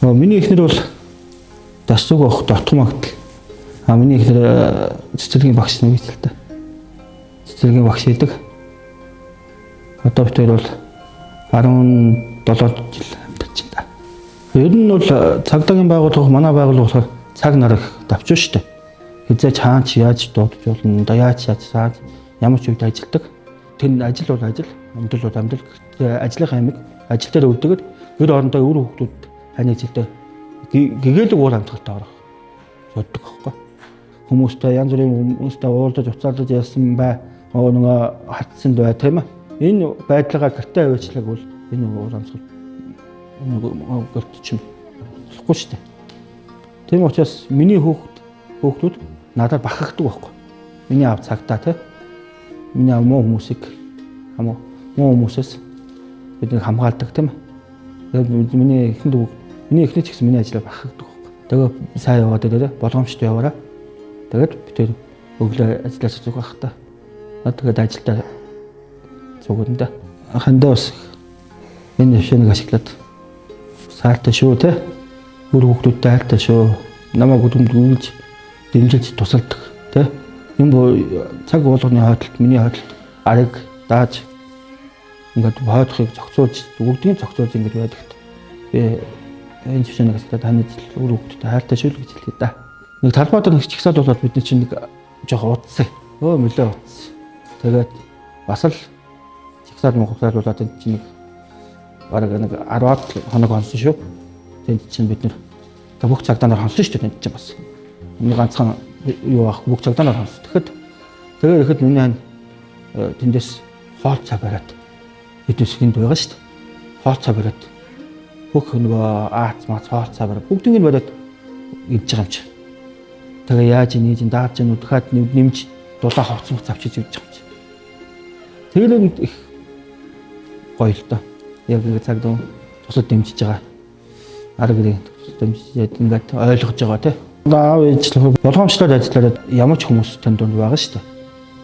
Миний эхнэр бол дасууг авах дотгомогдол. Миний эхнэр цэцэрлэгийн багш нэг л та. Цэцэрлэгийн багш идэг. Одоо бид бол 17 жил амьдарч байна. Ер нь бол цагдаагийн байгууллага манай байгууллага цаг нар их давчуу штэ. Хизээ чаач яаж дуудаж болно, яаж саад ямар ч үед ажилдаг. Тэр ажил бол ажил, амьдрал бол амьдрал. Ажлынхаа амиг ажил дээр өвдөг. Гэр орондоо өөр хүмүүс хань жилдээ гэгээлэг уур амьсгалтай орох боддог байхгүй. Хүмүүстэй янз бүрийн хүмүүстэй уулзаж уцаалж яасан бай. Нөгөө хатсан бай тийм ээ. Энэ байдлаагаар гэртээ аваачлаг бол энэ уур амьсгал гэрт чинь болохгүй шүү дээ. Тийм учраас миний хүүхдүүд надад бахархдаг байхгүй. Миний аав цагтаа тийм. Миний аав муу хүмүүсээс биднийг хамгаалдаг тийм ээ. Тэгээд миний эхнэр ч гэсэн миний ажлаа бахархдаг байхгүй. Тэгээд сайн яваад ирээ болгоомжтой яваараа. Тэгээд бид тэр өглөө ажиллаж зүг байх та. Тэгээд ажилдаа зүгэн да. Хандаа бас энэ нэвшнийг ашиглаад саартай шүү те. Өөр хүүхдүүдтэй хайртай шүү. Намайг үдэмж дэмжиж тусалдаг те. Энэ цаг болгоны хойдолд миний хойдолд ариг дааж ингээд хойдохыг зохицуулж бүгдийг зохицуулж ингэж байдагт би энэ нэвшнийг ашиглаад таны өөр хүүхдүүдтэй хайртай шүү гэж хэлээ да. Нэг талбай дээр нэг чигсаад болоод бидний чинь нэг жоох удсан. Мөлөө удсан. Тэгээд бас л чигсаад мохсаад болоод энэ чинь бараг нэг 10-аад хоног хонсон шүү. Тэнд чинь бид нэр бүх цагдаа нар хонсон шүү дээ тэнд чинь бас. Миний ганцхан юу ах бүх цагдаа нар хонсон. Тэгэхээр миний хань тэндээс хоол цаа бариад бидээс хинд байгаа шүү дээ. Хоол цаа бариад бүх нөгөө аац мац хоол цаа бариад бүгдийг нь бариад идж байгаа юм чи. Тэгээ яаж нээж дааж нүдхад нэмж дулаа ховцсон завчиж явж байгаа юм чи. Тэр их гоё л доо. Яг ингэ цаг дөө тусад дэмжиж байгаа. Арга гэрээ дэмжиж ингээд ойлгож байгаа тий. Аав ээжлэх болгоомжлоод ажиллаад ямар ч хүмүүс тань дунд байгаа шүү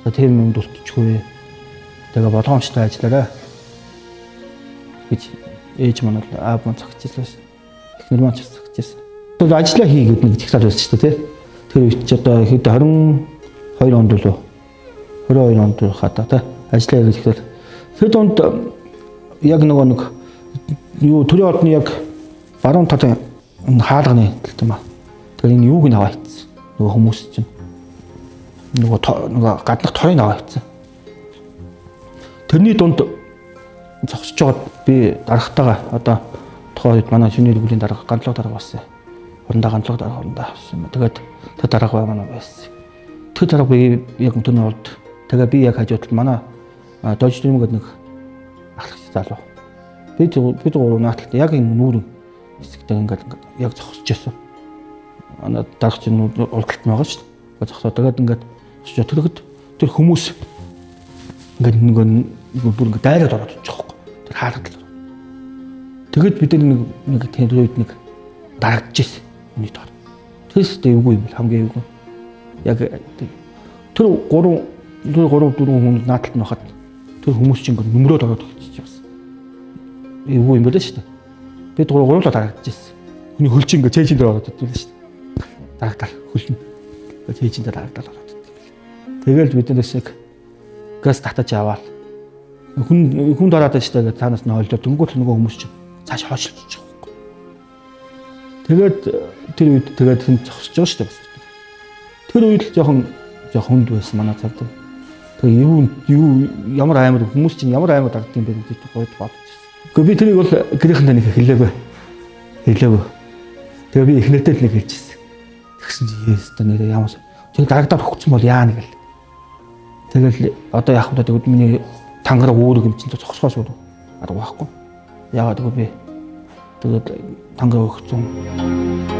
дээ. Тийм юм дуртчихгүй. Тэгээ болгоомжлоод ажиллаарай гэж ээж манад аав маань цагчилсан. Эхнэр маань цагчилсан. Тэр ажиллаа хийгээд нэг чигсаад байсан шүү дээ тий. Тэр үед ч одоо хэд 22 онд лөө 22 онд хата тий ажиллаа хийж ихлээр тэр донд яг нэг юу төрийн ордны яг баруун талын хаалганы тийм аа. Тэр энэ юуг нь аваа хийсэн. Нөгөө хүмүүс чинь нөгөө гаднах торыг аваа хийсэн. Тэрний дунд зогсож байгаад би дарагтайгаа одоо тухайн үед манай шөнийн бүлийн дарга гандлага дарга болсон. Хурандаа гандлага дарга хурандаа авсан юм. Тэгээд тэр дарга манай байсан. Тэр дарга би яг өтөрний урд тэгээ би яг хажууд манай дожд юм гэдэг нэг ахлагч залуу. Бид гурав нааталт яг энэ нүүрэн хэсэгтэй ингээд яг зогсож байсан. Ана дарга чинь урдталт байгаа шүү дээ. Зогсоод тэгээд ингээд төрөхөд тэр хүмүүс ингээд нэг бүр ингээд дайраад ороод очих واخхой. Тэр хаалгад. Тэгэд бид нэг тэр үед нэг дарагдж ирсэн. Миний доор. Тэстэй эвгүй юм бэл хамгийн эвгүй. Яг тэр 3-4 хүн нааталт нь хахад тэр хүмүүс чинь ингээд нүмрөөд ороод ирчих бас. Эвгүй юм байна шүү дээ. Бид гурлаа дарагдж ирсэн. Хүний хөлч ингээд чэйжин дээр ороод ирсэн шүү дээ. Дарагдал хөлн. Чэйжин дээр дарагдал ороод ирсэн. Тэгэл биднээс нэг газ татаж аваад хүн дараад байна шүү дээ. Танаас нь ойлдоо дөнгөж нөгөө хүмүүс чинь цааш хойшлж байгаа байхгүй. Тэгээд тэр үед тэгээд хэн зогсож байгаа шүү дээ. Тэр үед л жоохон хүнд байсан манай цагдаа. Тэгээ юу ямар аймаг хүмүүс чинь ямар аймаг дагдсан бэ гэж гойд бодож ирсэн. Гэхдээ би тэрийг бол гэрийнхэн таныг хэлээгүй. Тэгээ би эхнэртэй л нэг хэлчихсэн. Тэгсэн чи яста нэрээ ямар тэг дарагдаад хөгцсөн бол яана гэл. Тэгэл одоо яах вэ тэгвэл миний тангараг өөрөг юм чинь зогсохоос өөр арга байхгүй. Яагаад гэвэл би тэгээд тангараг хөгцсөн.